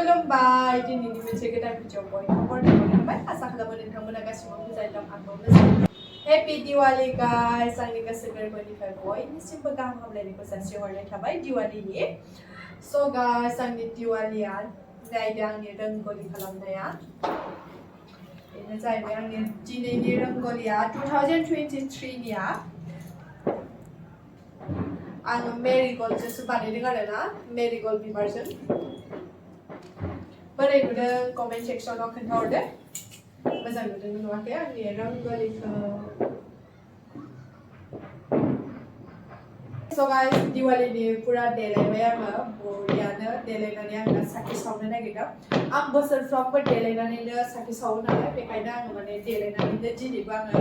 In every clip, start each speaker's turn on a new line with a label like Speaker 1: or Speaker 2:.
Speaker 1: खुलुमबाय दिनैनि मोनसे गोदान भिडिअ बयखौबो बरायनाय थाबाय आसा खालामो नोंथांमोना गासिबो मोजाङै दं आंबो मोजाङै हेपि दिवाली गाइस आंनि गोसो गोरबोनिफ्राय बयनिसिमबबो गाहाम हामलायनायखौ जासिहरनाय थाबाय दिवालीनि स गाइस आंनि दिवालीया जाहैदों आंनि रंग'लि खालामनाया बेनो जाहैबाय आंनि दिनैनि रंग'लिया 2023 निया आङो मेरिगल्डजोंसो बानायदों आरोना मेरिगल्ड बिबारजों बोरै नुदों कमेन्ट सेक्सनाव खोन्थाहरदो मोजां नुदों नुवाखै आंनि रंग'लिखौ So guys, दिवालीनि पुरा देलायबाय आङो बरियानो देलायनानै आङो साखि सावनो नागिरदों आं बोसोरफ्रामबो देलायनानैनो साखि सावो नालाय बेखायनो आङो माने देलायनानैनो दिनैबो आङो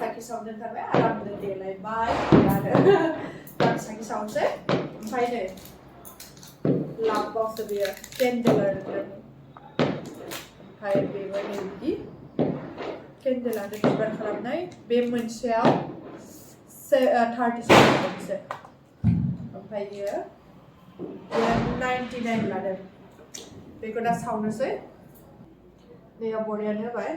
Speaker 1: साखि सावनो थाखाय आरामनो देलायबाय आरो आं साखि सावनोसै ओमफ्राय नै लाबावसो बेयो केन्डेल आरो ओमफ्राय बेबो नै बिदि केन्डेल आरो बिबार खालामनाय बे मोनसेयाव 37 मोनसे ओमफ्रायो 99 लादों बेखौ दा सावनोसै दैया बरियानो होबाय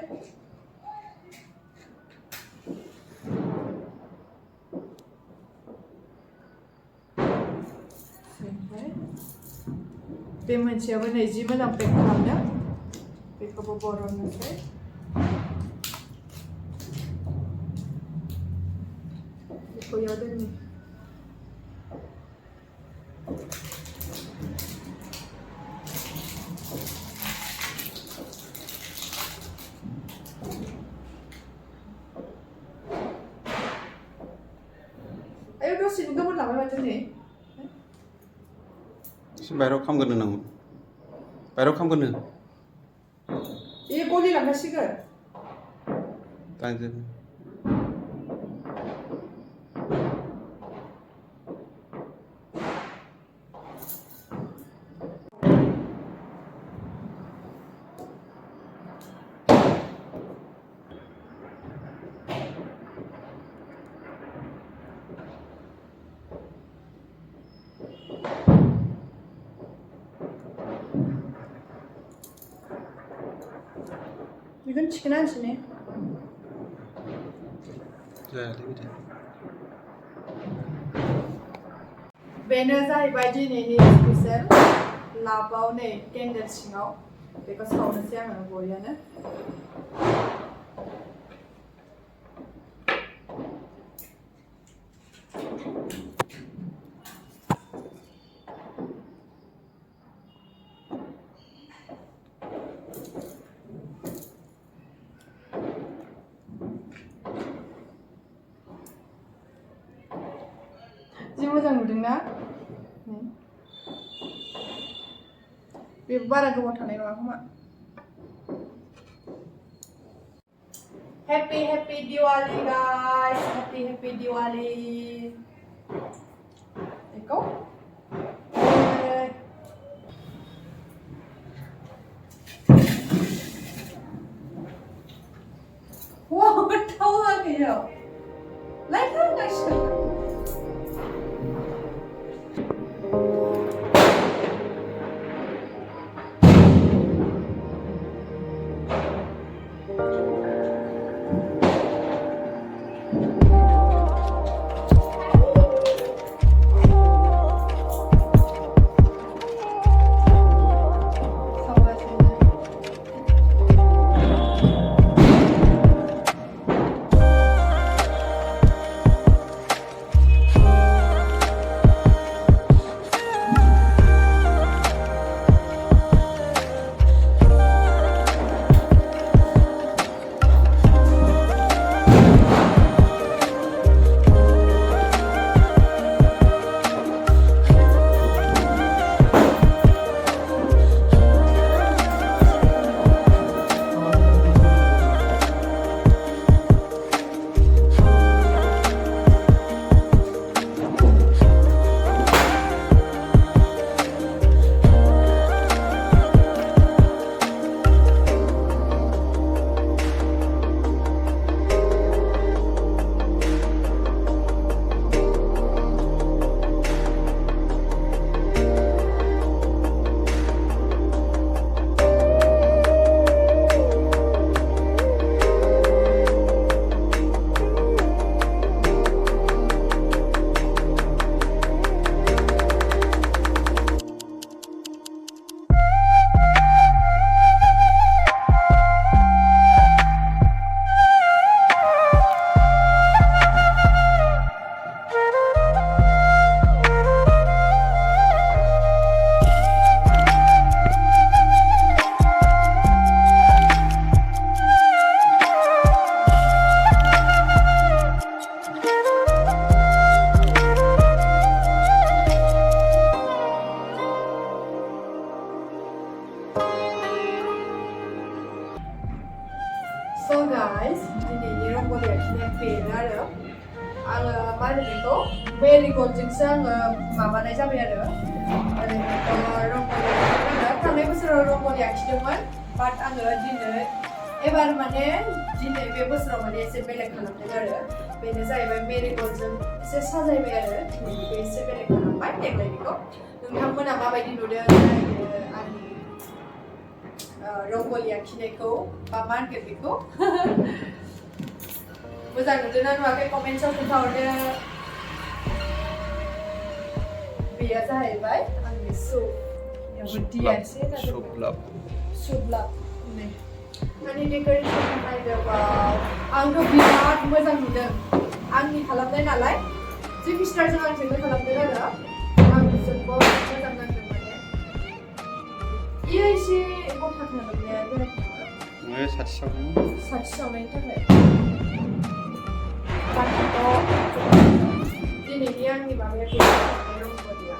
Speaker 1: बे मोनसेयावबो नै जि मोजां पेक खालामदों बेखौबो बरननोसै बेखौ इयाव दोननि ayo dosing gamun लाबाय माथो नै
Speaker 2: बाहेराव खामगोन नांगौ बाहेराव खामगोन
Speaker 1: ए गलि लांगासिगोन
Speaker 2: तांजों
Speaker 1: Bugün chicken ansini.
Speaker 2: जायालै बिदि
Speaker 1: बेनो जाहैबाय दिनैनि स्पेशल लाबाव नै केन्डेल सिङाव बेखौ सावनोसै आङो बरियानो जि मोजां नुदोंना बे बारा गोबाव थानाय नङा खोमा Happy Happy Diwali guys Happy Happy Diwali Eko Wow, tahu lagi ya Like how guys आरो आङो मा होनो बेखौ मेरिगल्डजोंसो आङो माबानाय जाबाय आरो रंग'लि आङो थांनाय बोसोराव रंग'लि आखिदोंमोन बाट आङो दिनै एबार माने दिनै बे बोसोराव माने एसे बेलेग खालामदों आरो बेनो जाहैबाय मेरिगल्डजों एसे साजायबाय आरो दिनैनिखौ एसे बेलेग खालामबाय देग्लायनिखौ नोंथांमोना माबायदि नुदों आंनि रंग'लि आखिनायखौ बा मा होनगोन बेखौ मोजां नुदों ना नुवाखै कमेन्टआव खोन्थाहरदो बेयो जाहैबाय आंनि सुब्लाब आंनि डेक'रेसन नायदोंबा आंथ' बिराद मोजां नुदों आंनि खालामनाय नालाय जोंनि स्टारजों आंजोंनो खालामदों आरो आं जोबोद मोजां नांदों माने इयो एसे गथा खालामनाया गोनां साथि सावनायनि थाखाय दिनैनि आंनि माबाया रंग'लिया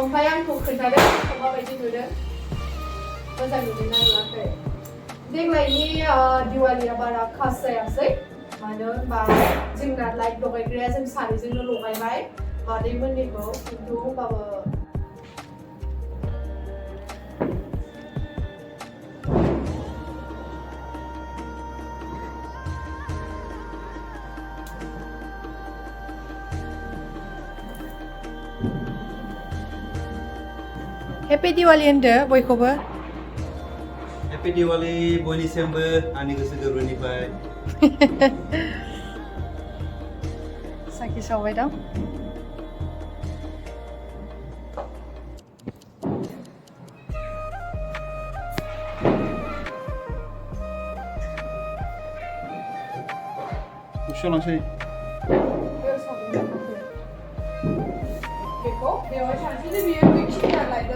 Speaker 1: ओमफ्राय आंखौ खोन्थादों माबायदि नुदों मोजां नुदों ना नुवाखै देग्लायनि दिवालिया बारा खास जायासै मानो होनबा जोंना लाइट लगायग्राया जों सानैजोंनो लगायबाय मादैमोननिखौ खिन्थु होमबाबो Happy Diwali होनदो बयखौबो
Speaker 2: Happy Diwali बयनिसिमबो आंनि गोसो गोरबोनिफ्राय
Speaker 1: साखि सावबाय दं
Speaker 2: सोलांसै
Speaker 1: बेखौ बेवहाय सानसेनो बियो बेखिनिया लायदो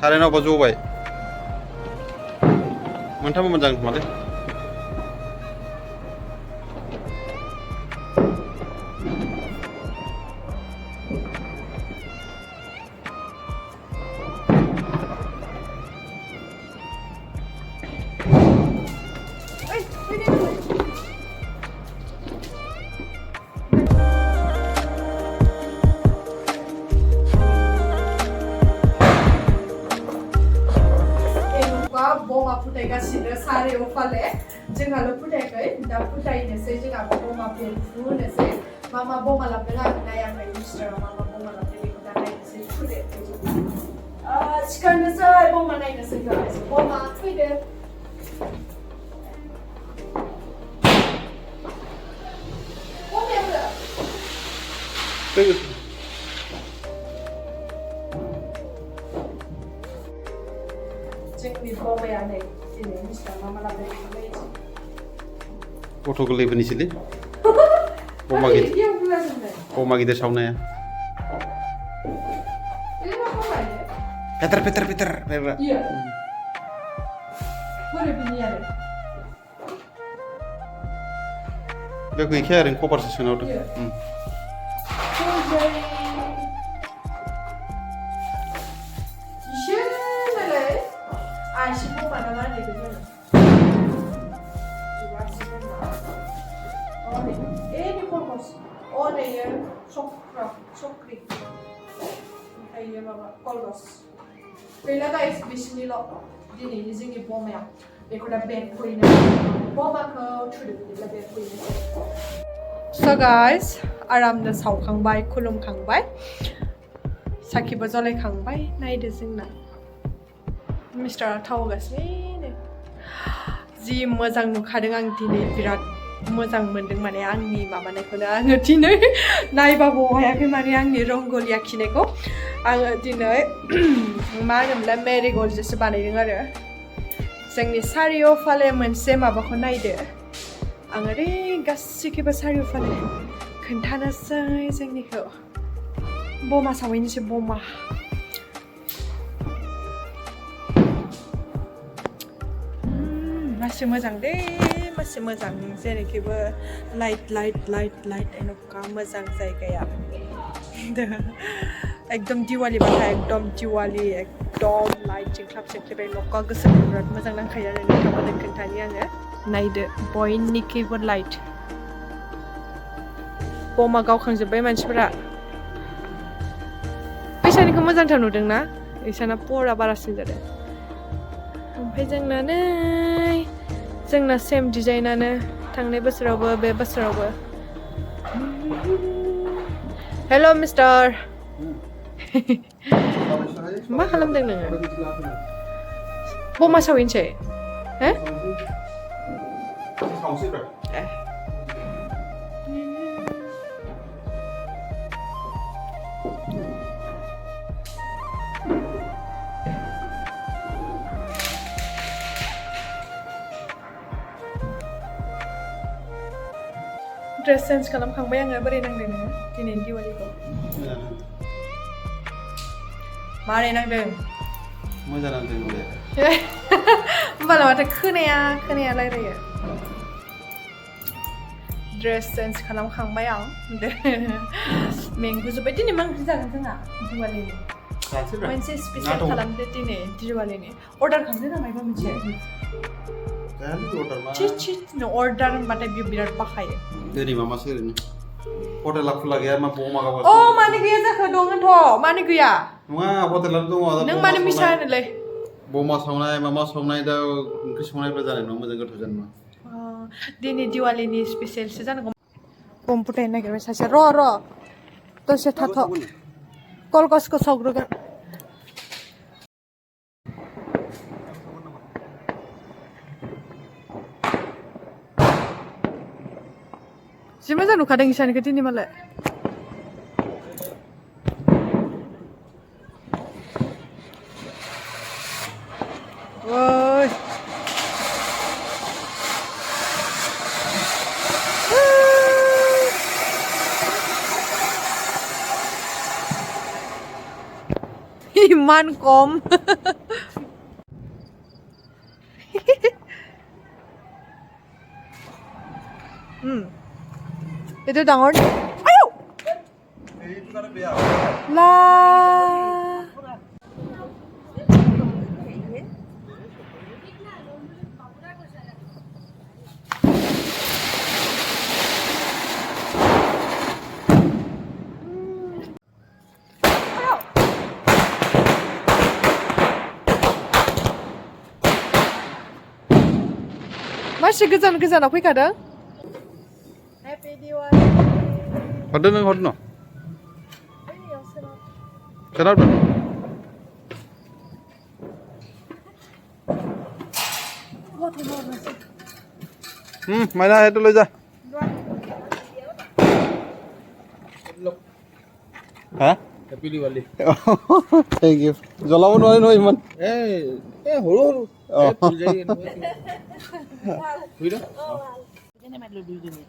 Speaker 2: कारेन्टआवबा जबाय मोनथामबो मोजां खोमालै
Speaker 1: बमा फुथायगासिनो सारियाव फाले जोंहाल' फुथायाखै दा फुथायनोसै जोंहाबो बमा बेरफु होनोसै मा मा बमा लाबोदों आं नायाखै मिस्टारा मा मा बमा लाबोदों बेखौ दा नायनोसै सिखारनोसै बमा नायनोसै गाइस बमा फैदो जोंनि बमाया नै दिनै मिस्टार मा मा लाबोदों बेखौ नायनोसै
Speaker 2: गथ' गोरलैफोरनिसोलै बमा गिदिर सावनाया पेटार बेबा बे गैखाया आरो कभारसो सोना हरदों गैला गाइस बिसिनिल' दिनैनि जोंनि बमाया बेखौ दा बेरफुयैनो बमाखौ थुदो बिदिब्ला बेरफुयैनोसै स' गाइस आरामनो सावखांबाय खुलुमखांबाय साखिबो जलायखांबाय नायदो जोंना मिस्टारा थाव होगासिनो जि मोजां नुखादों आं दिनै बिराद मोजां मोनदों माने आंनि माबानायखौनो आङो दिनै नायबाबो हायाखै माने आंनि रंग'लि आखिनायखौ आङो दिनै मा होनोमोनलाय मेरिगल्डजोंसो बानायदों आरो जोंनि सारिय'फाले मोनसे माबाखौ नायदो आं ओरै गासिखौबो सारिय'फाले खोन्थानोसै जोंनिखौ बमा सावहैनोसै बमा मासे मोजां दे मासे मोजां जेरैखिबो लाइट एनका मोजां जायगाया एकदम दिवालिबाथाय एकदम दिवालि एकदम लाइटजों खाबसेख्लेबाय न'खौ गोसोखौ बिराद मोजां नांखायो आरो नोंथांमोननो खोन्थानि आङो नायदो बयनिख्रुइबो लाइट बमा गावखांजोब्बाय मानसिफोरा फैसानिखौ मोजांथार नुदोंना इसाना परा बारासिन जादों ओमफ्राय जोंना सेम डिजाइनानो थांनाय बोसोरावबो बे बोसोरावबो हेल' मिस्टार मा खालामदों नोङो बमा सावहैनोसै हो ड्रेस चेन्ज खालामखांबाय आङो बोरै नांदों नोङो दिनैनि दिवालीखौ मारै नांदों
Speaker 3: मोजां नांदों
Speaker 2: होमबालाय माथो खोनाया रायलायो ड्रेस चेन्ज खालामखांबाय आं मेंगुजोब्बाय दिनै मा ओंख्रि जागोन जोंहा दिवालीनि मोनसे स्पेसियेल खालामदो दिनै दिवालीनि अर्डार खालामदो ना मायबा मोनसे अर्डार होनबाथाय बियो बिराद बाखायो
Speaker 3: ओरै मामासो ओरैनो हटेला खुला गैया मा बमा गावगासिनो
Speaker 2: अ मानो गैया जाखो दङथ' मानो गैया
Speaker 3: नङा हटेलानो दङ
Speaker 2: नों मानो मिसा होनोलै
Speaker 3: बमा सावनाय मामा सावनाय दा ओंख्रि संनायफ्रा जानाय नङा मोजां गोथाव जानाय नङा
Speaker 2: दिनै दिवालीनि स्पेसियेलसो जानांगौ बम फुथायनो नागिरबाय सासे र' दसे थाथ' कलगसखौ सावग्रोगोन जि मोजां नुखादों इसानिखौ दिनै मालाय ओइ ইমান কম itu ডাঙৰ আয়ো লা मासि गोजानाव फैखादों Happy Diwali
Speaker 3: हरदो नों हरदो न सोनाब माइना हेतु লৈ যা হা হ্যাপি দিৱালী থ্যাংক ইউ জ্বলাব নোৱাৰি নহয় ইমান সৰু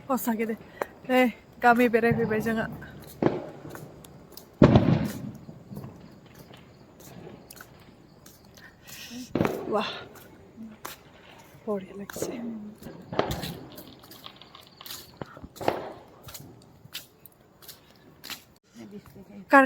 Speaker 2: সঁচাকে দে দে गामि बेरायफैबाय जोंहा वाह बढिया लाग्छ कार